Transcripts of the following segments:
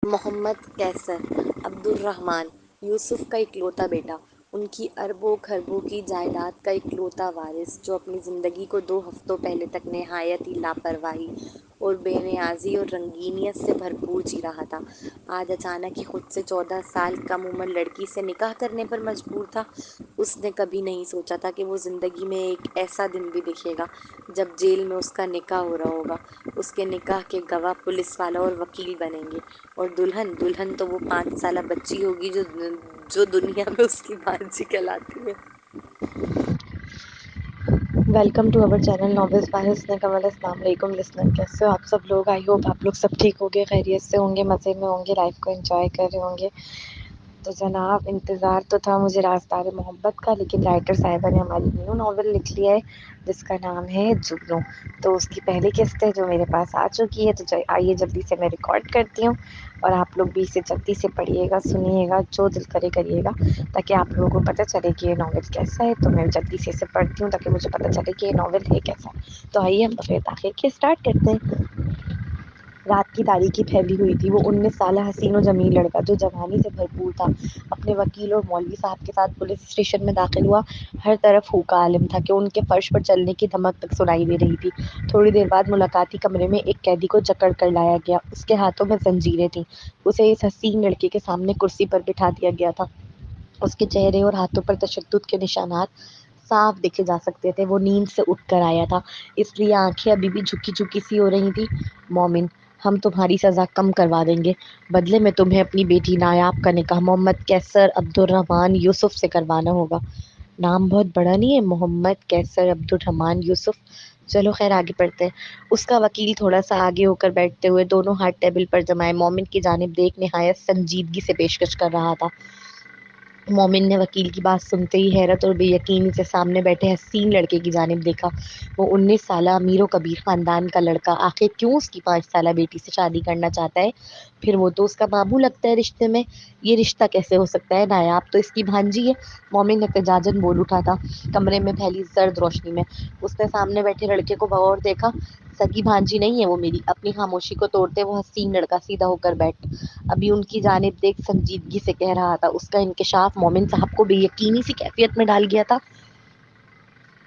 محمد کیسر عبد الرحمن یوسف کا اکلوتا بیٹا، ان کی اربوں خربوں کی جائیداد کا اکلوتا وارث، جو اپنی زندگی کو 2 ہفتوں پہلے تک نہایت ہی لاپرواہی اور بے نیازی اور رنگینیت سے بھرپور جی رہا تھا، آج اچانک ہی خود سے 14 سال کم عمر لڑکی سے نکاح کرنے پر مجبور تھا۔ اس نے کبھی نہیں سوچا تھا کہ وہ زندگی میں ایک ایسا دن بھی دیکھے گا جب جیل میں اس کا نکاح ہو رہا ہوگا، اس کے نکاح کے گواہ پولیس والا اور وکیل بنیں گے، اور دلہن تو وہ 5 سالہ بچی ہوگی جو دنیا میں اس کی بانجی کہلاتی ہے۔ Welcome to our channel novels by Hasan Kamal. السلام علیکم لسنر، کیسے ہو آپ سب لوگ؟ آئی ہوپ آپ لوگ سب ٹھیک ہوں گے، خیریت سے ہوں گے، مزے میں ہوں گے، لائف کو انجوائے کر رہے ہوں گے۔ تو جناب، انتظار تو تھا مجھے رازدار محبت کا، لیکن رائٹر صاحبہ نے ہماری نیو ناول لکھ لیا ہے جس کا نام ہے جگنو۔ تو اس کی پہلی قسط ہے جو میرے پاس آ چکی ہے، تو آئیے جلدی سے میں ریکارڈ کرتی ہوں، اور آپ لوگ بھی اسے جلدی سے پڑھیے گا، سنیے گا، جو دل کرے کریے گا، تاکہ آپ لوگوں کو پتہ چلے کہ یہ ناول کیسا ہے۔ تو میں جلدی سے اسے پڑھتی ہوں تاکہ مجھے پتہ چلے کہ یہ ناول ہے کیسا۔ تو آئیے ہم بغیر تاخیر کے اسٹارٹ کرتے ہیں۔ رات کی تاریکی پھیلی ہوئی تھی۔ وہ 19 سالہ حسین و جمیل لڑکا جو جوانی سے بھرپور تھا، اپنے وکیل اور مولوی صاحب کے ساتھ پولیس اسٹیشن میں داخل ہوا۔ ہر طرف ہو کا عالم تھا کہ ان کے فرش پر چلنے کی دھمک تک سنائی دے رہی تھی۔ تھوڑی دیر بعد ملاقاتی کمرے میں ایک قیدی کو جکڑ کر لایا گیا۔ اس کے ہاتھوں میں زنجیریں تھیں۔ اسے اس حسین لڑکے کے سامنے کرسی پر بٹھا دیا گیا تھا۔ اس کے چہرے اور ہاتھوں پر تشدد کے نشانات صاف دیکھے جا سکتے تھے۔ وہ نیند سے اٹھ کر آیا تھا، اس لیے آنکھیں ابھی بھی جھکی جھکی سی ہو رہی تھیں۔ مومن، ہم تمہاری سزا کم کروا دیں گے، بدلے میں تمہیں اپنی بیٹی نایاب کا نکاح محمد کیسر عبد الرحمن یوسف سے کروانا ہوگا۔ نام بہت بڑا نہیں ہے؟ محمد کیسر عبد الرحمن یوسف۔ چلو خیر، آگے پڑھتے ہیں۔ اس کا وکیل تھوڑا سا آگے ہو کر بیٹھتے ہوئے دونوں ہاتھ ٹیبل پر جمائے مومن کی جانب دیکھ نہایت سنجیدگی سے پیشکش کر رہا تھا۔ مومن نے وکیل کی بات سنتے ہی حیرت اور بے یقینی سے سامنے بیٹھے حسین لڑکے کی جانب دیکھا۔ وہ 19 سالہ امیر و کبیر خاندان کا لڑکا آخر کیوں اس کی 5 سالہ بیٹی سے شادی کرنا چاہتا ہے؟ پھر وہ تو اس کا ماموں لگتا ہے رشتے میں۔ یہ رشتہ کیسے ہو سکتا ہے؟ نایاب تو اس کی بھانجی ہے۔ مومن احتجاجاً بول اٹھا تھا، کمرے میں پھیلی زرد روشنی میں۔ اس نے سامنے بیٹھے لڑکے کو بغور دیکھا۔ سگی بھانجی نہیں ہے وہ میری۔ اپنی خاموشی کو توڑتے وہ حسین لڑکا سیدھا ہو کر بیٹھ ابھی ان کی جانب دیکھ سنجیدگی سے کہہ رہا تھا۔ اس کا انکشاف مومن صاحب کو بے یقینی سی کیفیت میں ڈال گیا تھا۔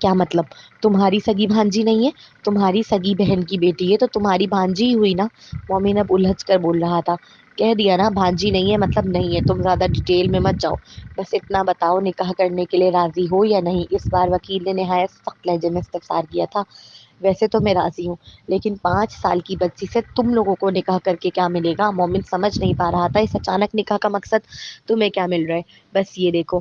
کیا مطلب؟ تمہاری سگی بھانجی نہیں ہے؟ تمہاری سگی بہن کی بیٹی ہے تو تمہاری بھانجی ہی ہوئی نا؟ مومن اب الجھ کر بول رہا تھا۔ کہہ دیا نا، بھانجی نہیں ہے مطلب نہیں ہے، تم زیادہ ڈیٹیل میں مت جاؤ، بس اتنا بتاؤ نکاح کرنے کے لیے راضی ہو یا نہیں؟ اس بار وکیل نے نہایت سخت لہجے میں استفسار کیا تھا۔ ویسے تو میں راضی ہوں، لیکن 5 سال کی بچی سے تم لوگوں کو نکاح کر کے کیا ملے گا؟ مومن سمجھ نہیں پا رہا تھا اس اچانک نکاح کا مقصد۔ تمہیں کیا مل رہا ہے؟ بس یہ دیکھو،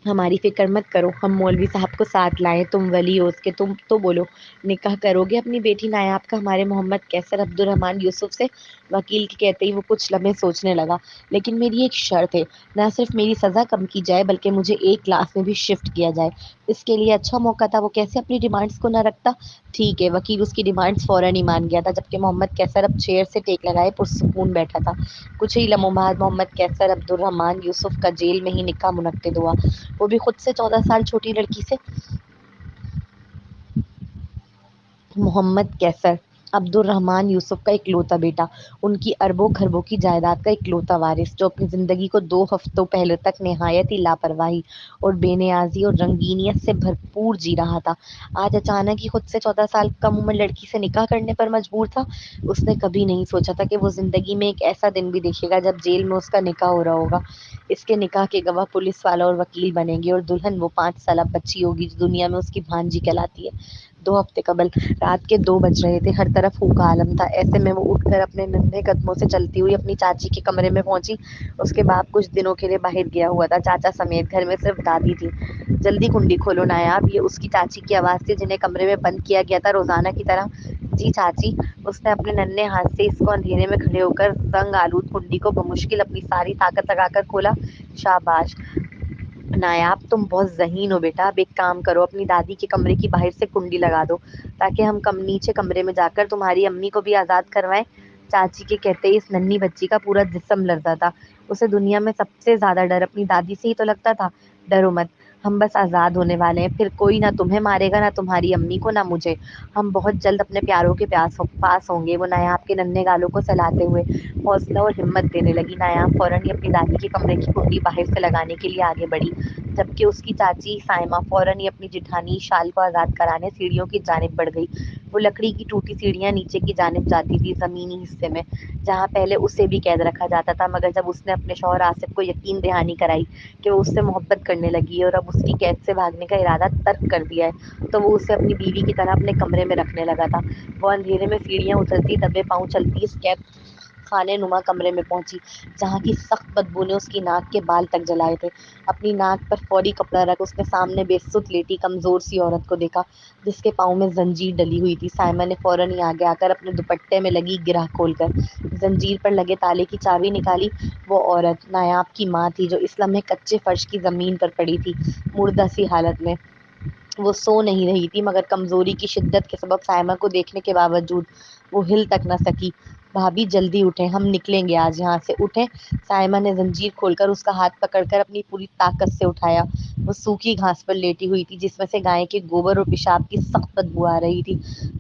ہماری فکر مت کرو، ہم مولوی صاحب کو ساتھ لائیں، تم ولی ہو اس کے، تم تو بولو نکاح کرو گے اپنی بیٹی نایاب کا ہمارے محمد کیسر عبد الرحمن یوسف سے؟ وکیل کے کہتے ہی وہ کچھ لمحے سوچنے لگا۔ لیکن میری ایک شرط ہے، نہ صرف میری سزا کم کی جائے بلکہ مجھے 1 کلاس میں بھی شفٹ کیا جائے۔ اس کے لیے اچھا موقع تھا، وہ کیسے اپنی ڈیمانڈز کو نہ رکھتا۔ ٹھیک ہے۔ وکیل اس کی ڈیمانڈز فوراً ہی مان گیا تھا، جبکہ محمد کیسر اب چیئر سے ٹیک لگائے پرسکون بیٹھا تھا۔ کچھ ہی لمحوں بعد محمد کیسر عبد الرحمن یوسف کا جیل میں ہی نکاح منعقد ہوا، وہ بھی خود سے 14 سال چھوٹی لڑکی سے۔ محمد کیسر عبد الرحمن یوسف کا اکلوتا بیٹا، ان کی اربوں خربوں کی جائیداد کا اکلوتا وارث، جو اپنی زندگی کو 2 ہفتوں پہلے تک نہایت ہی لاپرواہی اور بے نیازی اور رنگینیت سے بھرپور جی رہا تھا، آج اچانک ہی خود سے 14 سال کم عمر لڑکی سے نکاح کرنے پر مجبور تھا۔ اس نے کبھی نہیں سوچا تھا کہ وہ زندگی میں ایک ایسا دن بھی دیکھے گا جب جیل میں اس کا نکاح ہو رہا ہوگا، اس کے نکاح کے گواہ پولیس والا اور وکیل بنیں گے، اور دلہن وہ 5 سالہ بچی ہوگی جو دنیا میں اس کی بھانجی کہلاتی ہے۔ 2 ہفتے قبل رات کے 2 بج رہے تھے، ہر طرف ہو کا عالم تھا۔ ایسے میں وہ اٹھ کر اپنے ننھے قدموں سے چلتی ہوئی اپنی چاچی کے کمرے میں پہنچی۔ اس کے باپ کچھ دنوں کے لیے باہر گیا ہوا تھا، چاچا سمیت، گھر میں صرف دادی تھی۔ جلدی کنڈی کھولو نایاب، یہ اس کی چاچی کی آواز تھی جنہیں کمرے میں بند کیا گیا تھا روزانہ کی طرح۔ جی چاچی۔ اس نے اپنے ننھے ہاتھ سے اس کو اندھیرے میں کھڑے ہو کر زنگ آلود کنڈی کو بمشکل اپنی ساری طاقت لگا کر کھولا۔ شاباش نایاب، تم بہت ذہین ہو بیٹا۔ اب ایک کام کرو، اپنی دادی کے کمرے کی باہر سے کنڈی لگا دو تاکہ ہم نیچے کمرے میں جا کر تمہاری امی کو بھی آزاد کروائیں۔ چاچی کے کہتے ہی اس ننھی بچی کا پورا جسم لرزا تھا۔ اسے دنیا میں سب سے زیادہ ڈر اپنی دادی سے ہی تو لگتا تھا۔ ڈرو مت، ہم بس آزاد ہونے والے ہیں، پھر کوئی نہ تمہیں مارے گا، نہ تمہاری امی کو، نہ مجھے۔ ہم بہت جلد اپنے پیاروں کے پاس ہوں گے۔ وہ نایاب کے ننھے گالوں کو سہلاتے ہوئے حوصلہ اور ہمت دینے لگی۔ نایاب فوراً ہی اپنی دادی کے کمرے کی کنڈی باہر سے لگانے کے لیے آگے بڑھی، جبکہ اس کی چاچی سائمہ فوراً ہی اپنی جٹھانی شال کو آزاد کرانے سیڑھیوں کی جانب بڑھ گئی۔ وہ لکڑی کی ٹوٹی سیڑھیاں نیچے کی جانب جاتی تھی، زمینی حصے میں، جہاں پہلے اسے بھی قید رکھا جاتا تھا، مگر جب اس نے اپنے شوہر آصف کو یقین دہانی کرائی کہ وہ اس سے محبت کرنے لگی ہے اور اب اس کی قید سے بھاگنے کا ارادہ ترک کر دیا ہے، تو وہ اسے اپنی بیوی کی طرح اپنے کمرے میں رکھنے لگا تھا۔ وہ اندھیرے میں سیڑھیاں اترتی، دبے پاؤں چلتی اس قید خانے نما کمرے میں پہنچی، جہاں کی سخت بدبو نے اس کی ناک کے بال تک جلائے تھے۔ اپنی ناک پر فوری کپڑا رکھ اس نے سامنے بے سُدھ لیٹی کمزور سی عورت کو دیکھا، جس کے پاؤں میں زنجیر ڈلی ہوئی تھی۔ سائمہ نے فوراً ہی آگے آ کر اپنے دوپٹے میں لگی گرہ کھول کر زنجیر پر لگے تالے کی چابی نکالی۔ وہ عورت نایاب کی ماں تھی، جو اس لمحے کچے فرش کی زمین پر پڑی تھی، مردہ سی حالت میں۔ وہ سو نہیں رہی تھی، مگر کمزوری کی شدت کے سبب سائمہ کو دیکھنے کے باوجود وہ ہل تک نہ سکی۔ بھابھی جلدی اٹھیں، ہم نکلیں گے آج یہاں سے، اٹھیں۔ سائمہ نے زنجیر کھول کر اس کا ہاتھ پکڑ کر اپنی پوری طاقت سے اٹھایا۔ وہ سوکھی گھاس پر لیٹی ہوئی تھی، جس میں سے گائے کے گوبر اور پیشاب کی سخت بدبو آ رہی تھی۔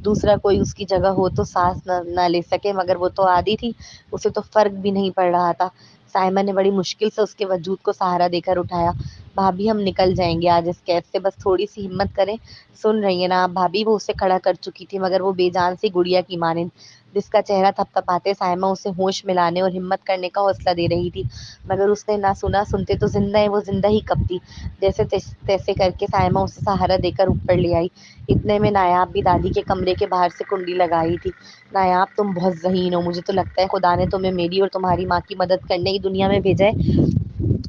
دوسرا کوئی اس کی جگہ ہو تو سانس نہ لے سکے، مگر وہ تو عادی تھی، اسے تو فرق بھی نہیں پڑ رہا تھا۔ سائمہ نے بڑی مشکل سے اس کے وجود کو سہارا دے کر اٹھایا۔ بھابھی ہم نکل جائیں گے آج اس قید سے، بس تھوڑی سی ہمت کریں۔ سن رہی ہیں نا آپ بھابھی؟ وہ اسے کھڑا کر چکی تھی، مگر وہ بے جان سی گڑیا کی مانند، جس کا چہرہ تھپتھپاتے سائمہ اسے ہوش میں لانے اور ہمت کرنے کا حوصلہ دے رہی تھی، مگر اس نے نہ سنا۔ سنتے تو زندہ ہے، وہ زندہ ہی کب تھی؟ جیسے تیسے کر کے سائمہ اسے سہارا دے کر اوپر لے آئی۔ اتنے میں نایاب بھی دادی کے کمرے کے باہر سے کنڈی لگائی تھی۔ نایاب تم بہت ذہین ہو، مجھے تو لگتا ہے خدا نے تمہیں میری اور تمہاری ماں کی مدد کرنے ہی دنیا میں بھیجا ہے۔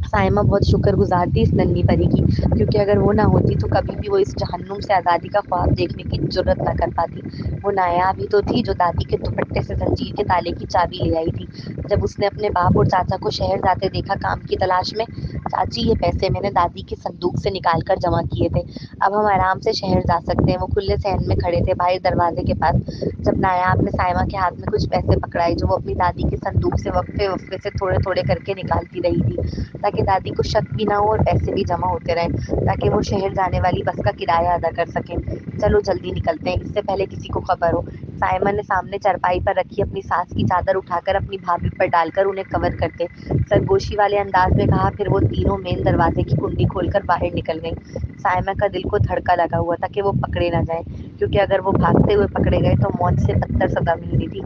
سائمہ بہت شکر گزار تھی اس ننھی پری کی، کیونکہ اگر وہ نہ ہوتی تو کبھی بھی وہ اس جہنم سے آزادی کا خواب دیکھنے کی جرات نہ کر پاتی۔ وہ نایاب ہی تو تھی جو دادی کے دوپٹے سے زنجیر کے تالے کی چابی لے آئی تھی۔ جب اس نے اپنے باپ اور چاچا کو شہر جاتے دیکھا کام کی تلاش میں، چاچی یہ پیسے میں نے دادی کے صندوق سے نکال کر جمع کیے تھے، اب ہم آرام سے شہر جا سکتے ہیں۔ وہ کھلے صحن میں کھڑے تھے باہر دروازے کے پاس، جب نایاب نے سائمہ کے ہاتھ میں کچھ پیسے پکڑائے، جو وہ اپنی دادی کے صندوق سے وقفے وقفے سے تھوڑے تھوڑے کر کے نکالتی رہی تھی، تاکہ دادی کو شک بھی نہ ہو اور پیسے بھی جمع ہوتے رہیں، تاکہ وہ شہر جانے والی بس کا کرایہ ادا کر سکیں۔ چلو جلدی نکلتے ہیں، اس سے پہلے کسی کو خبر ہو۔ سائمہ نے سامنے چارپائی پر رکھی اپنی ساس کی چادر اٹھا کر اپنی بھابھی پر ڈال کر انہیں کور کرتے سرگوشی والے انداز میں کہا، پھر وہ تینوں مین دروازے کی کنڈی کھول کر باہر نکل گئیں۔ سائمہ کا دل کو دھڑکا لگا ہوا تھا کہ وہ پکڑے نہ جائیں، کیونکہ اگر وہ بھاگتے ہوئے پکڑے گئے تو موت سے بدتر سزا ملنی تھی۔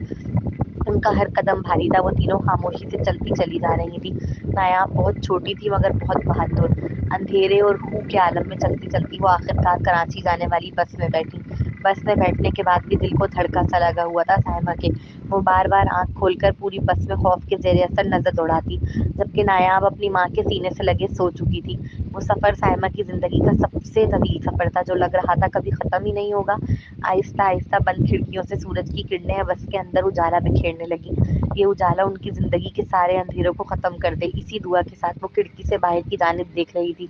ان کا ہر قدم بھاری تھا، وہ تینوں خاموشی سے چلتی چلی جا رہی تھیں۔ نایاب بہت چھوٹی تھی مگر بہت بہادر۔ اندھیرے اور خوں کے عالم میں چلتی چلتی وہ آخرکار کراچی جانے والی بس میں بیٹھی۔ بس میں بیٹھنے کے بعد بھی دل کو دھڑکا سا لگا ہوا تھا سائمہ کے۔ وہ بار بار آنکھ کھول کر پوری بس میں خوف کے زیر اثر نظر دوڑاتی، جبکہ نایاب اپنی ماں کے سینے سے لگے سو چکی تھی۔ وہ سفر سائمہ کی زندگی کا سب سے طویل سفر تھا، جو لگ رہا تھا کبھی ختم ہی نہیں ہوگا۔ آہستہ آہستہ بند کھڑکیوں سے سورج کی کرنیں بس کے اندر اجالا بکھیرنے لگی۔ یہ اجالا ان کی زندگی کے سارے اندھیروں کو ختم کر دے، اسی دعا کے ساتھ وہ کھڑکی سے باہر کی جانب دیکھ رہی تھی۔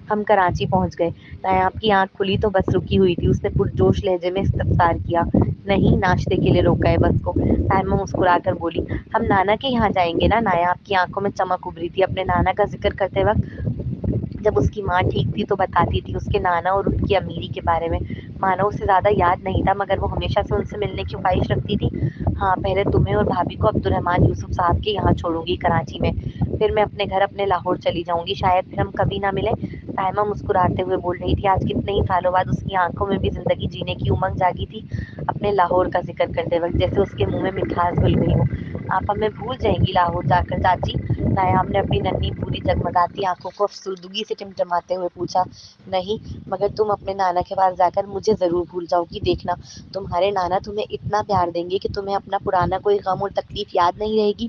ہم کراچی پہنچ گئے۔ نایاب کی آنکھ کھلی تو بس رکی ہوئی تھی۔ اس نے پرجوش لہجے میں استفسار کیا، نہیں ناشتے کے لیے روکا ہے بس کو؟ سائمہ مسکرا کر بولی، ہم نانا کے یہاں جائیں گے نا۔ نایاب کی آنکھوں میں چمک ابھری تھی۔ اپنے نانا کا ذکر کرتے وقت جب اس کی ماں ٹھیک تھی تو بتاتی تھی اس کے نانا اور ان کی امیری کے بارے میں۔ مانا اسے زیادہ یاد نہیں تھا، مگر وہ ہمیشہ سے ان سے ملنے کی خواہش رکھتی تھی۔ ہاں، پہلے تمہیں اور بھابھی کو عبدالرحمن یوسف صاحب کے یہاں چھوڑوں گی کراچی میں، پھر میں اپنے گھر اپنے لاہور چلی جاؤں گی، شاید پھر ہم کبھی نہ ملیں۔ سائمہ مسکراتے ہوئے بول رہی تھی۔ آج کتنے ہی سالوں بعد اس کی آنکھوں میں بھی زندگی جینے کی امنگ جاگی تھی، اپنے لاہور کا ذکر کرتے وقت، جیسے اس کے منہ میں مٹھاس گھل گئی ہو۔ آپ ہمیں بھول جائیں گی لاہور جا کر چاچی؟ نایاب نے اپنی ننھی پوری جگمگاتی آنکھوں کو افسردگی سے ٹمٹماتے ہوئے پوچھا۔ نہیں، مگر تم اپنے نانا کے پاس جا کر مجھے ضرور بھول جاؤ گی، دیکھنا تمہارے نانا تمہیں اتنا پیار دیں گے کہ تمہیں اپنا پرانا کوئی غم اور تکلیف یاد نہیں رہے گی۔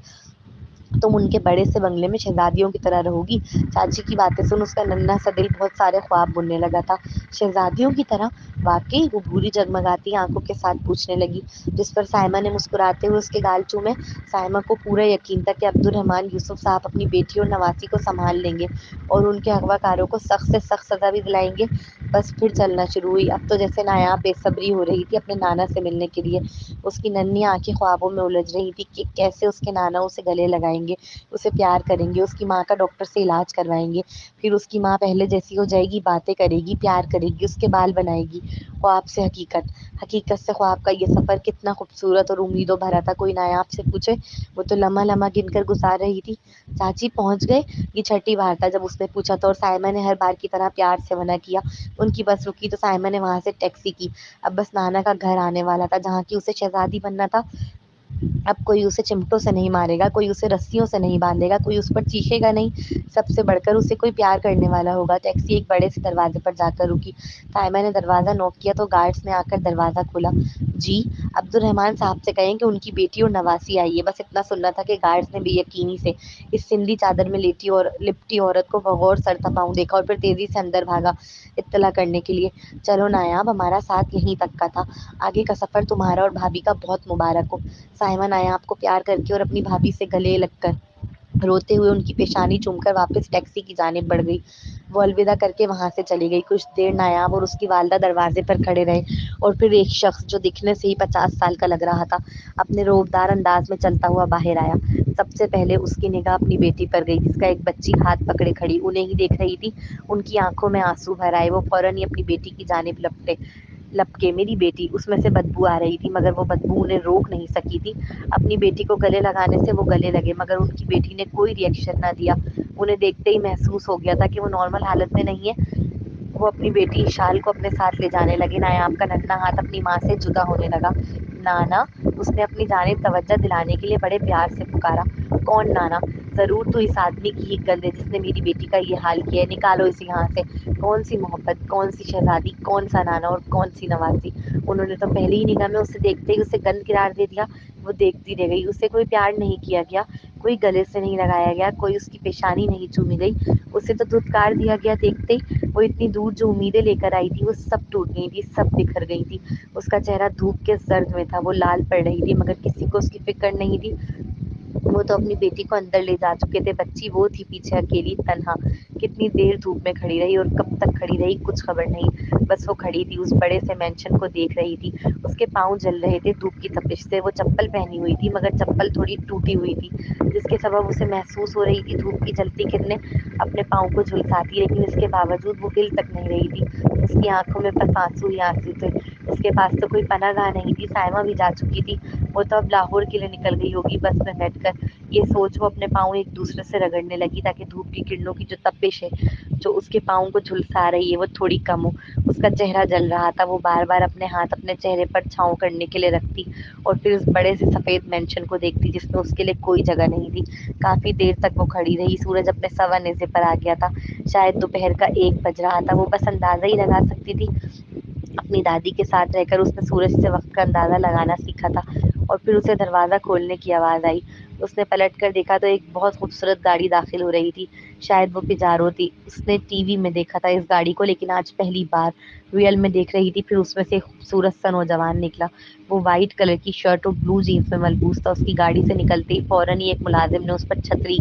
تم ان کے بڑے سے بنگلے میں شہزادیوں کی طرح رہو گی۔ چاچی کی باتیں سن اس کا ننھا سا دل بہت سارے خواب بننے لگا تھا۔ شہزادیوں کی طرح؟ واقعی؟ وہ بھوری جگمگاتی آنکھوں کے ساتھ پوچھنے لگی، جس پر سائمہ نے مسکراتے ہوئے اس کے گال چومے۔ سائمہ کو پورا یقین تھا کہ عبدالرحمن یوسف صاحب اپنی بیٹی اور نواسی کو سنبھال لیں گے اور ان کے اغوا کاروں کو سخت سے سخت سزا بھی دلائیں گے۔ بس پھر چلنا شروع ہوئی. اب تو جیسے نایاب بے صبری ہو رہی تھی اپنے نانا سے ملنے کے لیے. اس کی ننھی آنکھیں خوابوں میں الجھ رہی تھی کہ کیسے اس کے نانا اسے گلے لگائیں گے، اسے پیار کریں گے، اس کی ماں کا ڈاکٹر سے علاج کروائیں گے. پھر اس کی ماں پہلے جیسی ہو جائے گی، باتیں کرے گی، پیار کرے گی، اس کے بال بنائے گی. خواب سے حقیقت، حقیقت سے خواب کا یہ سفر کتنا خوبصورت اور امیدوں بھرا تھا. کوئی نایاب سے پوچھے، وہ تو لمحہ لمحہ گن کر گزار رہی تھی. چاچی پہنچ گئے؟ یہ چھٹی بار تھا جب اس نے پوچھا تھا، اور سائمہ نے ہر بار کی طرح پیار سے منع کیا. ان کی بس رکی تو سائمہ نے وہاں سے ٹیکسی کی. اب بس نانا کا گھر آنے والا تھا جہاں کی اسے شہزادی بننا تھا. اب کوئی اسے چمٹوں سے نہیں مارے گا، کوئی اسے رسیوں سے نہیں باندھے گا، کوئی اس پر چیخے گا نہیں. سب سے بڑھ کر اسے کوئی پیار کرنے والا ہوگا. ٹیکسی ایک بڑے سے دروازے پر جا کر رکی. سائمہ نے دروازہ نوک کیا تو گارڈز نے آ کر دروازہ کھولا. جی، عبدالرحمن صاحب سے کہیں کہ ان کی بیٹی اور نواسی آئی ہے. بس اتنا سننا تھا کہ گارڈز نے بے یقینی سے اس سندھی چادر میں لپٹی عورت کو بغور سر تپاؤں دیکھا اور پھر تیزی سے اندر بھاگا اطلاع کرنے کے لیے. چلو نایاب، ہمارا ساتھ یہیں تک کا تھا، آگے کا سفر تمہارا اور بھابھی کا بہت مبارک ہو. سائمہ نایاب کو پیار کر کے اور اپنی بھابھی سے گلے لگ کر روتے ہوئے ان کی پیشانی چوم کر واپس ٹیکسی کی جانب بڑھ گئی. وہ الوداع کر کے وہاں سے چلی گئی. کچھ دیر نایاب اور اس کی والدہ دروازے پر کھڑے رہے اور پھر ایک شخص جو دکھنے سے ہی 50 سال کا لگ رہا تھا اپنے روبدار انداز میں چلتا ہوا باہر آیا. سب سے پہلے اس کی نگاہ اپنی بیٹی پر گئی جس کا ایک بچی ہاتھ پکڑے کھڑی انہیں ہی دیکھ رہی تھی. ان کی آنکھوں میں آنسو بھر آئے. وہ فوراً ہی اپنی بیٹی کی جانب لپکے. میری بیٹی. اس میں سے بدبو آ رہی تھی مگر وہ بدبو انہیں روک نہیں سکی تھی. اپنی بیٹی کو گلے لگانے سے وہ گلے لگے مگر ان کی بیٹی نے کوئی ری ایکشن نہ دیا. انہیں دیکھتے ہی محسوس ہو گیا تھا کہ وہ نارمل حالت میں نہیں ہے. وہ اپنی بیٹی اشال کو اپنے ساتھ لے جانے لگے. نایاب کا ننھا ہاتھ اپنی ماں سے جدا ہونے لگا. نانا، اس نے اپنی جانب توجہ دلانے کے لیے بڑے پیار سے پکارا. کون نانا؟ ضرور تو اس آدمی کی ہی گند ہے جس نے میری بیٹی کا یہ حال کیا ہے. نکالو اسے یہاں سے. کون سی محبت، کون سی شہزادی، کون سا نانا اور کون سی نوازی. انہوں نے تو پہلی ہی نگاہ میں اسے دیکھتے ہی اسے گند قرار دے دیا. وہ دیکھتی رہ گئی. اسے کوئی پیار نہیں کیا گیا، کوئی گلے سے نہیں لگایا گیا، کوئی اس کی پیشانی نہیں چومی گئی. اسے تو دھتکار دیا گیا. دیکھتے ہی وہ اتنی دور جو امیدیں لے کر آئی تھی وہ سب ٹوٹ گئی تھی، سب بکھر گئی تھی. اس کا چہرہ دھوپ کے زرد میں تھا. وہ لال پڑ رہی تھی مگر کسی کو اس کی فکر نہیں تھی. وہ تو اپنی بیٹی کو اندر لے جا چکے تھے. بچی وہ تھی پیچھے اکیلی تنہا. کتنی دیر دھوپ میں کھڑی رہی اور کب تک کھڑی رہی کچھ خبر نہیں. بس وہ کھڑی تھی، اس بڑے سے مینشن کو دیکھ رہی تھی. اس کے پاؤں جل رہے تھے دھوپ کی تپش سے. وہ چپل پہنی ہوئی تھی مگر چپل تھوڑی ٹوٹی ہوئی تھی جس کے سبب اسے محسوس ہو رہی تھی دھوپ کی جلتی کرنیں اپنے پاؤں کو جھلساتی. لیکن اس کے باوجود وہ ہل تک نہیں رہی تھی. اس کی آنکھوں میں بس آنسو ہی آنسو تھے. اس کے پاس تو کوئی پناہ گاہ نہیں تھی. سائمہ بھی جا چکی تھی. وہ تو اب لاہور کے لیے نکل گئی ہوگی بس میں بیٹھ کر. یہ سوچ وہ اپنے پاؤں ایک دوسرے سے رگڑنے لگی تاکہ دھوپ کی کرنوں کی جو تپش ہے جو اس کے پاؤں کو جھلسا رہی ہے وہ تھوڑی کم ہو. اس کا چہرہ جل رہا تھا. وہ بار بار اپنے ہاتھ اپنے چہرے پر چھاؤں کرنے کے لیے رکھتی اور پھر اس بڑے سے سفید مینشن کو دیکھتی جس میں اس کے لیے کوئی جگہ نہیں تھی. کافی دیر تک وہ کھڑی رہی. سورج اپنے سوا نیزے پر آ گیا تھا. شاید دوپہر کا 1 بج رہا تھا. وہ بس اندازہ ہی لگا سکتی تھی. اپنی دادی کے ساتھ رہ کر اس نے سورج سے وقت کا اندازہ لگانا سیکھا تھا. اور پھر اسے دروازہ کھولنے کی آواز آئی. اس نے پلٹ کر دیکھا تو ایک بہت خوبصورت گاڑی داخل ہو رہی تھی. شاید وہ پجارو تھی. اس نے ٹی وی میں دیکھا تھا اس گاڑی کو لیکن آج پہلی بار ریئل میں دیکھ رہی تھی. پھر اس میں سے ایک خوبصورت سا نوجوان نکلا. وہ وائٹ کلر کی شرٹ اور بلو جینس میں ملبوس تھا. اس کی گاڑی سے نکلتے ہی فوراً ہی ایک ملازم نے اس پر چھتری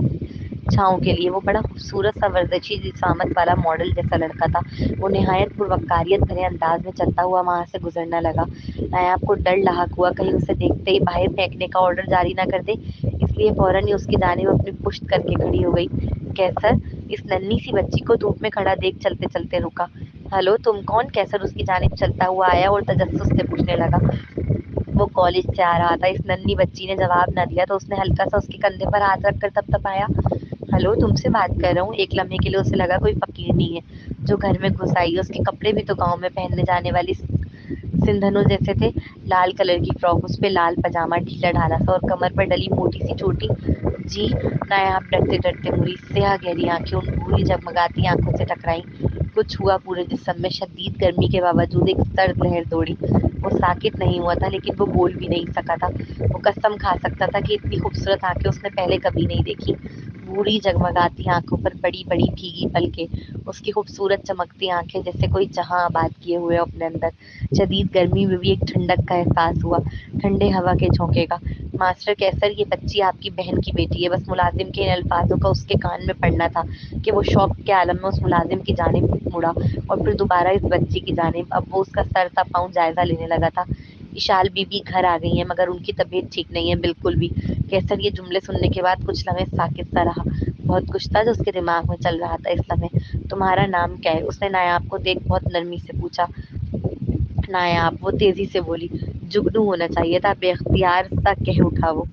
چھاؤں کے لیے. وہ بڑا خوبصورت سا ورزشی جسامت والا ماڈل جیسا لڑکا تھا. وہ نہایت پروقاریت بھرے انداز میں چلتا ہوا وہاں سے گزرنا لگا. نایاب کو ڈر لاحق ہوا کہیں اسے دیکھتے ہی باہر پھینکنے کا آرڈر جاری نہ کر دے. اس لیے فوراً ہی اس کی جانب اپنی پشت کر کے کھڑی ہو گئی. کیسر اس ننھی سی بچی کو دھوپ میں کھڑا دیکھ چلتے چلتے رکا. ہلو تم کون؟ کیسر اس کی جانب چلتا ہوا آیا اور تجسس سے پوچھنے لگا. وہ کالج سے آ رہا تھا. اس ننھی بچی نے جواب نہ دیا تو اس نے ہلکا سا اس کے کندھے پر ہاتھ رکھ کر تھپتھپایا. ہلو تم سے بات کر رہا ہوں. ایک لمحے کے لیے اسے لگا کوئی فقیر نہیں ہے جو گھر میں گھس آئی ہے. اس کے کپڑے بھی تو گاؤں میں پہننے جانے والی سندھنوں جیسے تھے. لال کلر کی فراک، اس پہ لال پاجامہ ڈھیلا ڈھالا سا اور کمر پر ڈلی موٹی سی چوٹی. جی؟ نایاب ڈرتے ڈرتے مڑی. سیاہ گہری آنکھیں ان بھوری جگمگاتی آنکھوں سے ٹکرائیں. کچھ ہوا. پورے جسم میں شدید گرمی کے باوجود ایک سرد لہر دوڑی. وہ ساکت نہیں ہوا تھا لیکن وہ بول بھی نہیں سکا تھا. وہ قسم کھا سکتا تھا کہ اتنی خوبصورت آنکھیں اس نے پہلے کبھی نہیں دیکھی. بوڑھی جگمگاتی آنکھوں پر بڑی بڑی بھیگی پلکیں، اس کی خوبصورت چمکتی آنکھیں جیسے کوئی جہاں آباد کیے ہوئے اپنے اندر۔ شدید گرمی میں بھی ایک ٹھنڈک کا احساس ہوا، ٹھنڈے ہوا کے جھونکے کا۔ ماسٹر کیسر، یہ بچی آپ کی بہن کی بیٹی ہے۔ بس ملازم کے ان الفاظوں کا اس کے کان میں پڑنا تھا کہ وہ شوق کے عالم میں اس ملازم کی جانب مڑا اور پھر دوبارہ اس بچی کی جانب۔ اب وہ اس کا سر تا پاؤں جائزہ لینے لگا تھا۔ اشال بی بی گھر آ گئی ہیں مگر ان کی طبیعت ٹھیک نہیں ہے بالکل بھی۔ کیسر یہ جملے سننے کے بعد کچھ لمحے ساکت سا رہا۔ بہت کچھ تھا جو اس کے دماغ میں چل رہا تھا اس سمے۔ تمہارا نام کیا ہے؟ اس نے نایاب کو دیکھ بہت نرمی سے پوچھا۔ نایاب، وہ تیزی سے بولی۔ جگنو ہونا چاہیے تھا، بے اختیار سا کہہ اٹھا وہ۔